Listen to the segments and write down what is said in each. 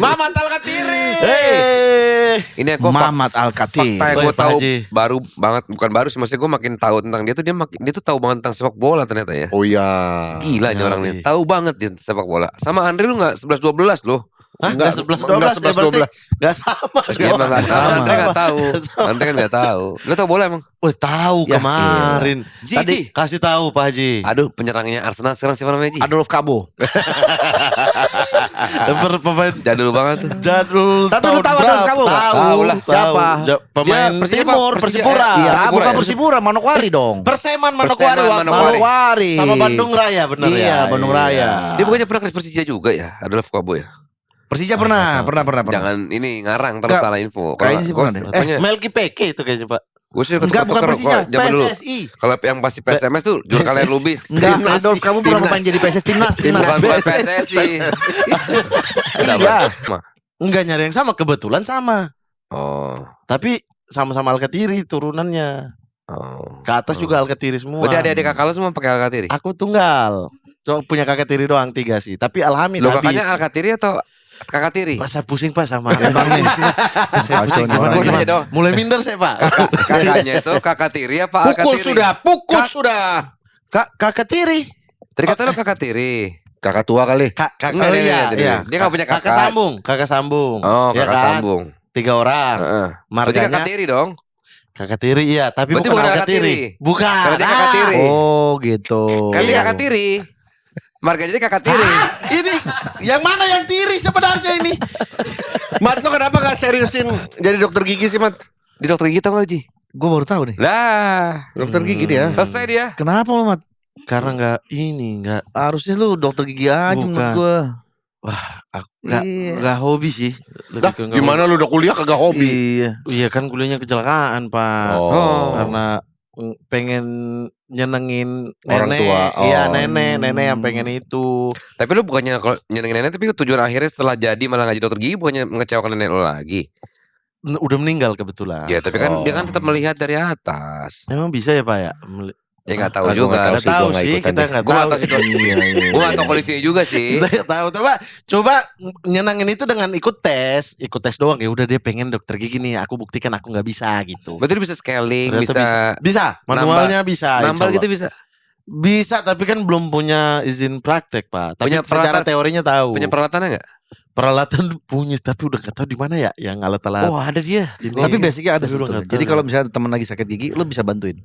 Mamat Alkatiri. Ini aku Mamat Alkatiri. fakta yang gue Pak tahu Haji. baru banget, bukan baru sih, maksudnya gue makin tahu tentang dia tuh dia tuh tahu banget tentang sepak bola ternyata ya. Oh iya. Gila nih Ya, orang nih, iya. tahu banget dia sepak bola. Sama Andre lu nggak 11-12 loh. Hah? Enggak, 11-12 ya berarti 11-12. gak sama. Dia emang nggak sama, Sama. Andre nggak tahu. Andre kan nggak tahu. Lu tahu bola emang? Wah tahu Ya, kemarin. Ji, Tadi Ji. kasih tahu Pak Haji. Aduh, penyerangnya Arsenal sekarang siapa namanya Ji? Adolf Kabo. Pemain Jadul banget tuh. jadul. Tapi lu tahun tahu berapa? Adolf Kabo nggak? Tahu lah. Siapa? Pemain Dia Persija, Timur, Persija, Persipura. eh, Iya, Persipura bukan ya? Persipura, Manokwari dong. Perseman Manokwari. Perseman waktu- Manokwari. Manokwari. Sama Bandung Raya bener ya. Iya, Bandung Raya. Dia bukannya pernah ke Persija juga ya? Adalah Fukabo ya? Persija pernah. Jangan ini ngarang terus Enggak, salah info. kayaknya sih gua- pernah deh. pokoknya Melki Peke itu kayaknya Pak. gue sih Enggak, bukan Persija, zaman dulu. PSSI. Kalau yang pasti PSMS tuh juru kalian Lubis. Enggak, Timnas. Adolf kamu pernah main jadi PSS Timnas. Bukan PSSI. Iya. Enggak nyari yang sama, kebetulan sama. Oh. Tapi sama-sama Alkatiri turunannya. Oh. Ke atas juga Alkatiri semua. Berarti adik-adik kakak lu semua pakai Alkatiri? Aku tunggal. So, punya kakak tiri doang 3 sih. Tapi Lo alhamdulillah. kakaknya Alkatiri atau kakak tiri? Pak saya pusing Pak sama abang nih. Saya pusing Kacau nih gimana, orang. Gua nanya gimana? dong. Mulai minder saya Pak. Kakaknya itu kakak tiri apa Pukul Alkatiri? sudah, pukul sudah. Kakak tiri. Tadi kata lu kakak tiri. Kakak tua kali. Kakak Enggak, oh, dia- iya, dia- iya. dia nggak punya kakak. Kakak sambung. Oh, Ya kakak kan? sambung. 3 orang. Heeh. Berarti Marganya kakak tiri dong. kakak tiri iya, tapi Berarti bukan bukan kakak kakak tiri. tiri. Bukan. Karena dia kakak tiri. Oh, gitu. Kan dia Iya. kakak tiri. Marga jadi kakak tiri. Ini yang mana yang tiri sebenarnya ini? Mat, lo kenapa gak seriusin jadi dokter gigi sih, Mat? Di dokter gigi tau gak Ji? Gue baru tahu nih. Lah, Dokter gigi dia. selesai dia. Kenapa lu, Mat? Karena enggak Harusnya lu dokter gigi aja Bukan. menurut gue. aku enggak Iya. hobi sih. Lebih Dah, ke nggak gimana lu udah kuliah kagak hobi? Iya. hobi. Iya kan kuliahnya kecelakaan, Pak. Oh. Karena pengen nyenengin Orang nenek. tua. Iya, Oh. nenek yang pengen itu. Tapi lu bukannya kalau nyenengin nenek, tapi tujuan akhirnya setelah jadi malah ngaji dokter gigi, bukannya mengecewakan nenek lu lagi. Udah meninggal kebetulan. Ya tapi kan Oh. dia kan tetap melihat dari atas. Emang bisa ya, Pak ya? Ya nggak tahu Aku juga. nggak Nggak tahu gua nggak sih, ikutan kita deh. nggak Gue nggak tahu. tahu situasi. Gue nggak tahu kondisinya juga sih. Kita nggak tahu. Coba nyenangin itu dengan ikut tes doang. Ya udah dia pengen dokter gigi nih. Aku buktikan aku nggak bisa gitu. Berarti lu bisa scaling, Ternyata bisa bisa. Manualnya bisa. nambal insya gitu Allah. bisa. Bisa, tapi kan belum punya izin praktek, Pak. Tapi Punya secara peralatan- teorinya tahu. Punya peralatannya nggak? Peralatan punya, tapi udah nggak tahu di mana ya yang alat-alat. Oh ada dia. ini. Tapi basicnya ada Tapi udah sebetulnya. nggak tahu. Jadi kalau misalnya teman lagi sakit gigi, lu bisa bantuin.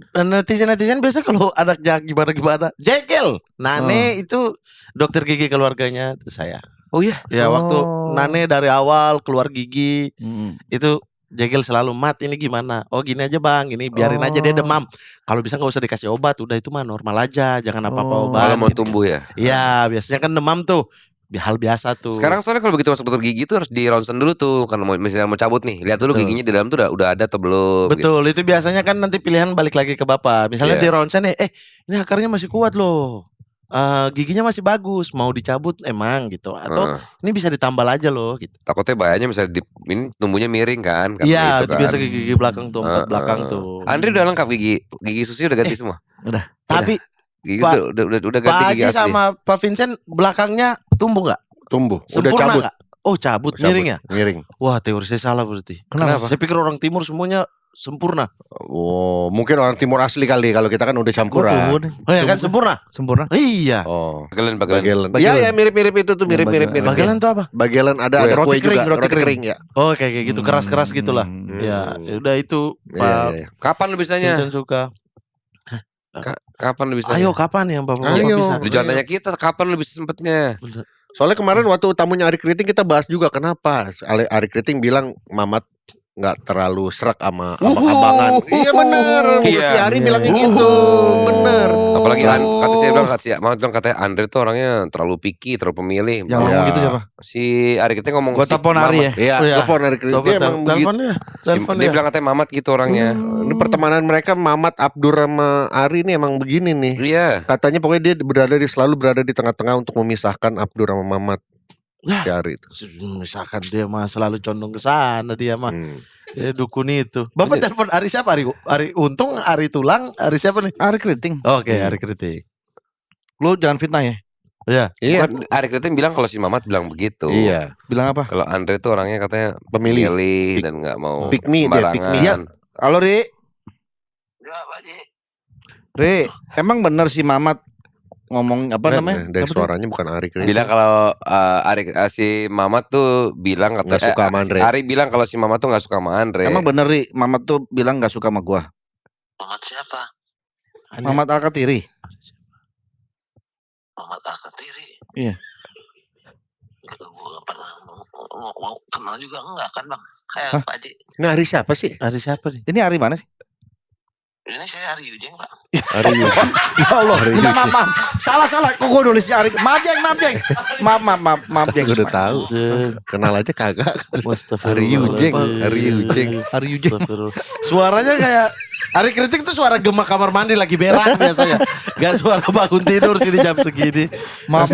Netizen biasa kalau anaknya gimana jegel. Nane itu dokter gigi keluarganya itu saya. Oh iya. Ya waktu Nane dari awal keluar gigi itu jegel selalu Mat ini gimana? Oh gini aja bang, ini biarin aja dia demam. Kalau bisa nggak usah dikasih obat, udah itu mah normal aja, jangan apa-apa obat. Kalau mau gitu. tumbuh ya. Iya biasanya kan demam tuh hal biasa tuh. Sekarang soalnya kalau begitu masuk dokter gigi itu harus di ronsen dulu tuh. Kan misalnya mau cabut nih, lihat dulu Betul. giginya di dalam tuh udah ada atau belum. gitu. Betul, itu biasanya kan nanti pilihan balik lagi ke bapak. Misalnya Iya. di ronsen nih, ini akarnya masih kuat loh. Giginya masih bagus, mau dicabut emang gitu. Atau ini bisa ditambal aja loh gitu. Takutnya bahayanya misalnya ini tumbuhnya miring kan. karena Iya, itu itu biasa gigi belakang tuh, empat belakang tuh. Andri udah lengkap gigi susi udah ganti semua. Tapi Gigi Pak- udah Pak ganti gigi Haji asli. sama Pak Vincent belakangnya tumbuh nggak? Tumbuh. Udah Sempurna cabut. nggak? Oh cabut, miring ya? Miring. Wah teori saya salah berarti. Kenapa? Saya pikir orang timur semuanya sempurna. Oh, mungkin orang timur asli kali. Kalau kita kan udah campuran. Oh ya kan sempurna? Sempurna. Iya. Oh, Bagelan. bagelan. Iya, ya mirip-mirip itu tuh, mirip-mirip. Bagelan tuh apa? Bagelan ada Roti kue juga, kering, roti roti kering ya. Oh kayak gitu, keras-keras gitulah. Hmm. Ya, udah itu Iya, Pak iya, iya. Kapan lu bisanya? Vincent suka. Kapan lu bisanya? Ayo kapan yang Bapak Ayo. bisa? Lu jangan tanya kita kapan lu bisa sempetnya. Soalnya kemarin waktu tamunya Ari Kriting kita bahas juga kenapa Ari Kriting bilang Mamat nggak terlalu serak sama abangan. Iya bener. Iya. Si Ari bilangnya gitu. Bener. Apalagi kata saya bilang katanya Andre tuh orangnya terlalu picky, terlalu pemilih. Yang ngomong Ya. gitu siapa? Si Ari kita ngomong Gua si telepon Ari ya. Iya, Oh, iya. telepon Ari Kriting. Coba Dia emang begitu. telepon ya. Telepon dia ya. bilang katanya Mamat gitu orangnya. Ini pertemanan mereka Mamat, Abdur sama Ari ini emang begini nih. Iya. Katanya pokoknya dia selalu berada di tengah-tengah untuk memisahkan Abdur sama Mamat. Lah. Si Ari itu. Misalkan dia mah selalu condong ke sana dia mah. Hmm. Ya, dukun itu. Bapak telepon Ari siapa? Ari Untung, Ari Tulang, Ari siapa nih? Ari Kriting. Oke, Ari Kritik. Lu jangan fitnah ya. Iya. Iya. Bukan, Ari Kriting bilang kalau si Mamat bilang begitu. Iya. Bilang apa? Kalau Andre tuh orangnya katanya Pemilih. milih dan nggak mau Pick me dia, pick me. sembarangan. Halo Ri. Ya, Pak Haji. Ri, emang bener si Mamat ngomong apa namanya? Dari Apa tuh? suaranya bukan Ari Kriting. Bilang kalau si Mamat tuh bilang Nggak suka sama Andre. Ari bilang kalau si Mamat tuh nggak suka sama Andre. Emang bener Ri, Mamat tuh bilang gak suka sama gua. Mamat siapa? Mamat Alkatiri. Mamat Alkatiri. Iya. Gue gak pernah mau kenal juga enggak kan bang? Kayak Hah? Pak Haji. Ini Ari siapa sih? Hari siapa nih? Ini Ari mana sih? Ini saya Ari Yujeng pak. Ari Yujeng. Ya Allah, Ari minta Yujeng. maaf. Salah. Kok gua nulisnya Ari? Maaf Jeng. Maaf Jeng. Gue udah tahu. Kenal aja kagak. Ari Yujeng. Ari Yujeng. Suaranya kayak Ari Kriting tuh suara gema kamar mandi lagi berak biasanya. Gak suara bangun tidur sini jam segini. Maaf.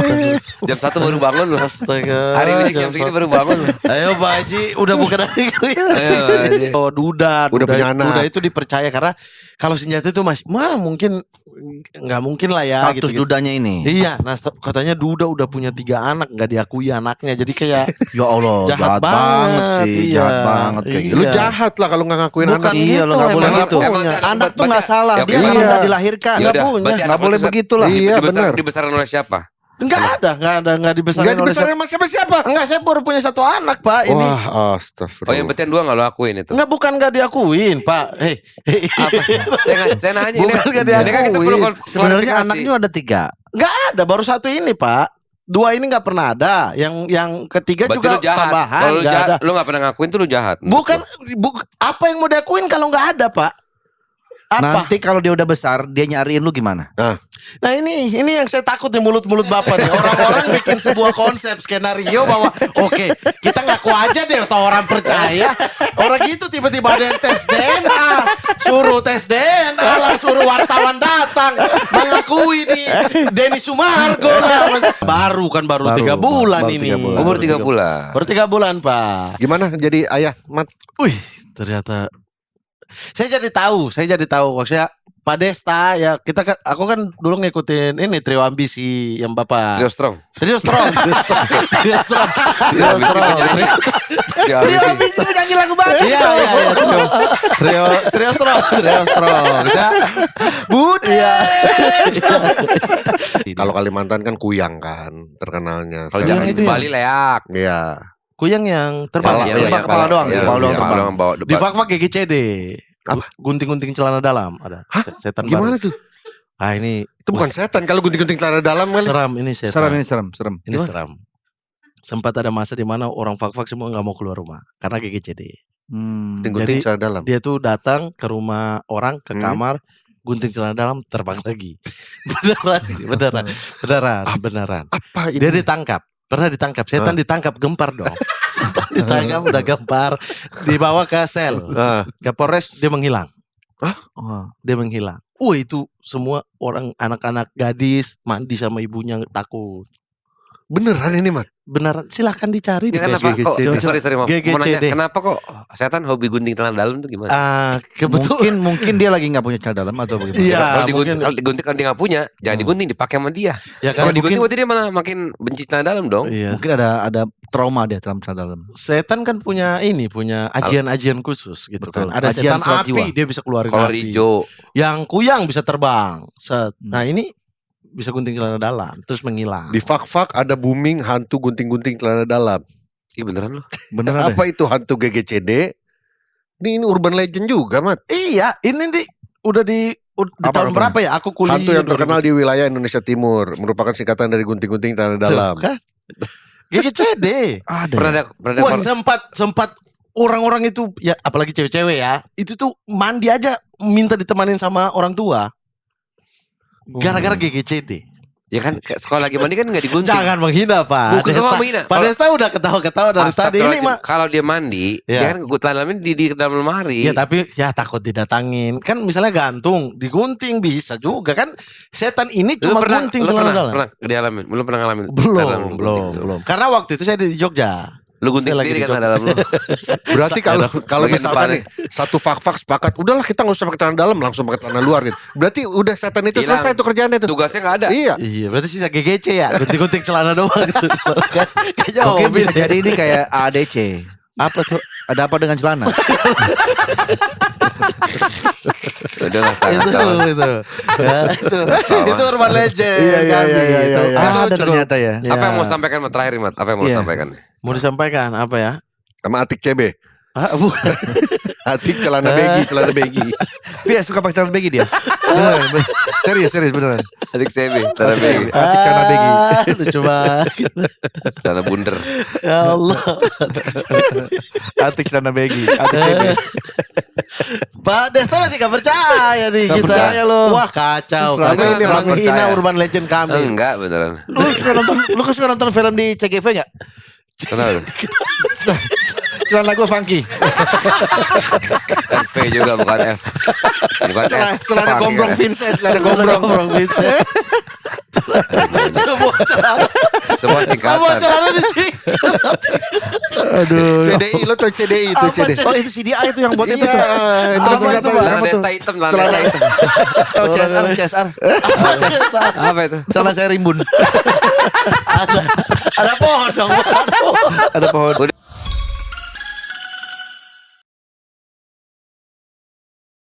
Jam 1 baru bangun loh. Astaga. Hari ini jam segini baru bangun loh. Ayo Pak Haji, udah bukan Ari Kriting. Ayo, Haji. Oh Duda Udah punya anak. Duda itu dipercaya karena kalau senjata itu masih mungkin nggak mungkin lah ya Status gitu. dudanya ini. Iya, nah katanya Duda udah punya 3 anak nggak diakui anaknya, jadi kayak Ya Allah, Jahat jahat banget banget, sih, iya. jahat banget kayak gitu. Lu Iya. jahat lah kalau nggak ngakuin bukan anak. Iya, lo nggak gitu, boleh emang gitu. nggak Emang punya. kan- Anak tuh nggak salah, Ya, dia iya. minta dilahirkan. Ya udah, punya. berarti Nggak anak boleh dibesar- begitu lah. Iya, benar. Dibesarin oleh siapa? Nggak ada dibesarin Gak oleh dibesarin sama siapa? Enggak, saya baru punya 1 anak Pak. Ini Wah, astagfirullah. Oh yang berarti yang 2 nggak lo akuin itu? bukan nggak diakuin Pak. Apa? Saya nanya ini. Bukan nggak Ini kan kita diakuin. perlu Sebenarnya klarifikasi. anaknya ada 3. Nggak ada, baru 1 ini Pak. 2 ini nggak pernah ada. Yang ketiga Berarti juga lu jahat. tambahan. Kalau lu Nggak jahat, ada. lu nggak pernah ngakuin tuh lu jahat. Bukan, apa yang mau diakuin kalau nggak ada Pak? Apa? Nanti kalau dia udah besar, dia nyariin lu gimana? Nah ini yang saya takut nih mulut-mulut bapak nih. Orang-orang bikin sebuah konsep skenario bahwa oke, kita ngaku aja deh atau orang percaya. Orang gitu tiba-tiba ada yang tes DNA, suruh tes DNA lah, suruh wartawan datang mengakui di Denny Sumargo lah. Baru 3 bulan baru ini. 3 bulan. Umur 3 bulan. Baru 3 bulan Pak. Gimana jadi ayah, Mat? Wih, ternyata saya jadi tahu maksudnya Pak Desta ya aku kan dulu ngikutin ini Trio Ambisi yang Bapak Trio Strong. Trio Strong. Trio Strong. Trio Strong. Trio Trio Ambisi. Ambisi menyanyi lagu baru. Iya. Trio Strong. Ya. Iya. Kalau Kalimantan kan Kuyang kan terkenalnya. Kalau Sekarang jangan itu itu ya. Bali leak. Iya. Kuyang yang Kepala, terbang. iya, Tebak kepala doang, iya, kepala doang iya. terbang. Bawa Di fak-fak GGCD. Apa? Gunting-gunting celana dalam ada. Setan Gimana baru. tuh? Ah ini Itu bukan setan kalau gunting-gunting celana dalam kan. seram ini setan. Serem. Ini seram. Sempat ada masa di mana orang fak-fak semua nggak mau keluar rumah karena GGCD. Gunting-gunting Jadi- celana dalam. Dia tuh datang ke rumah orang ke Hmm. kamar gunting celana dalam terbang lagi. beneran. Apa ini? Dia ditangkap. Pernah ditangkap. Setan ditangkap gempar dong. Setan ditangkap udah gempar, dibawa ke sel. Ah, Ke Polres dia menghilang. Wah. Dia menghilang. Itu semua orang anak-anak gadis mandi sama ibunya takut. beneran ini, Mat? Beneran silahkan dicari di Ya kenapa Facebook. kok? Sorry mau nanya GGCD. kenapa kok setan hobi gunting celana dalam tuh gimana? Kebetulan Mungkin dia lagi nggak punya celana dalam atau bagaimana? Iya, Kalau digunting, mungkin. kalau digunting kan dia nggak punya, jangan digunting dipakai sama dia. Ya Kalau kan digunting mungkin- berarti dia malah makin benci celana dalam dong. iya. Mungkin ada trauma dia dalam celana dalam. Setan kan punya ajian-ajian khusus gitu Betul. kan. Ada Ajian setan surat api, jiwa. dia bisa keluarin Kolor api. hijau. Yang kuyang bisa terbang. Set. Nah, ini bisa gunting celana dalam terus menghilang. Di fak-fak ada booming hantu gunting-gunting celana dalam. Iya beneran loh. Beneran deh. Apa itu hantu GGCD? Ini urban legend juga, Mat. Iya, ini udah di Apa tahun apa? berapa ya? Aku kuliah. Hantu yang terkenal di wilayah Indonesia Timur, merupakan singkatan dari gunting-gunting celana dalam. Kan? GGCD. Ada. Pernah ada Wah, sempat orang-orang itu ya apalagi cewek-cewek ya, itu tuh mandi aja minta ditemanin sama orang tua. Gara-gara GGCD. ya kan kayak sekolah lagi mandi kan nggak digunting. Jangan menghina Pak. Bukan Desta- sama menghina. Pak Desta udah ketawa-ketawa dari tadi ini mah. Kalau dia mandi, Iya. dia kan celana dalamnya di dalam lemari. Ya tapi ya takut didatangin. Kan misalnya gantung, digunting bisa juga kan. Setan ini Lu cuma lu gunting celana dalam. pernah dialamin? Belum pernah ngalamin? Belum, celana dalam belum, gunting. belum. Karena waktu itu saya di Jogja. Lu gunting Saya lagi sendiri di kan dalam lu. Berarti kalau Bagian misalkan depannya. nih satu fak-fak sepakat, udahlah kita nggak usah pakai celana dalam, langsung pakai celana luar gitu. Berarti udah setan itu Hilang. selesai tuh kerjaannya tuh. Tugasnya nggak ada. Iya. Iya, berarti sisa GGC ya, gunting-gunting celana doang gitu. Kayaknya Mungkin mobil bisa ya. jadi ini kayak ADC. Apa tuh? Ada apa dengan celana? Udah nggak sangat itu kawan. ya, itu urban legend kami, itu. Itu Ada cukup. ternyata ya. Ya. Apa yang mau sampaikan Mat? Terakhir Mat, apa yang mau Iya. sampaikan? Mau disampaikan apa ya? Sama Atik CB. Bukan. Atik celana begi. Dia suka pakai celana begi dia. Beneran, serius beneran. Adik CB, cara begi, Atik celana begi. Lucu banget. cara bunder. Ya Allah. Atik celana begi. Atik CB. Pak Desta masih gak percaya nih Gak kita. percaya lo. Wah kacau. Rame Kami ini, ini Rame. menghina urban legend kami. Enggak beneran. Lu suka nonton film di CGV gak? Kenapa? Celana gue funky. Kan V juga bukan F. Bukan F. Celana Fuck, gombrong ya. Vincent, celana Gombrong gombrong. Vincent. Semua celana. Semua Semua singkatan. celana di sini. Aduh. CDI lo tuh CDI itu Apa, CDI. Oh itu CDI itu yang buat itu Iya, tuh. itu Apa singkatan. itu, Bang? Celana Apa tuh? Desta hitam, celana Desta hitam. Oh CSR. Apa itu? Celana saya rimbun. Ada pohon dong. Ada pohon. Udah.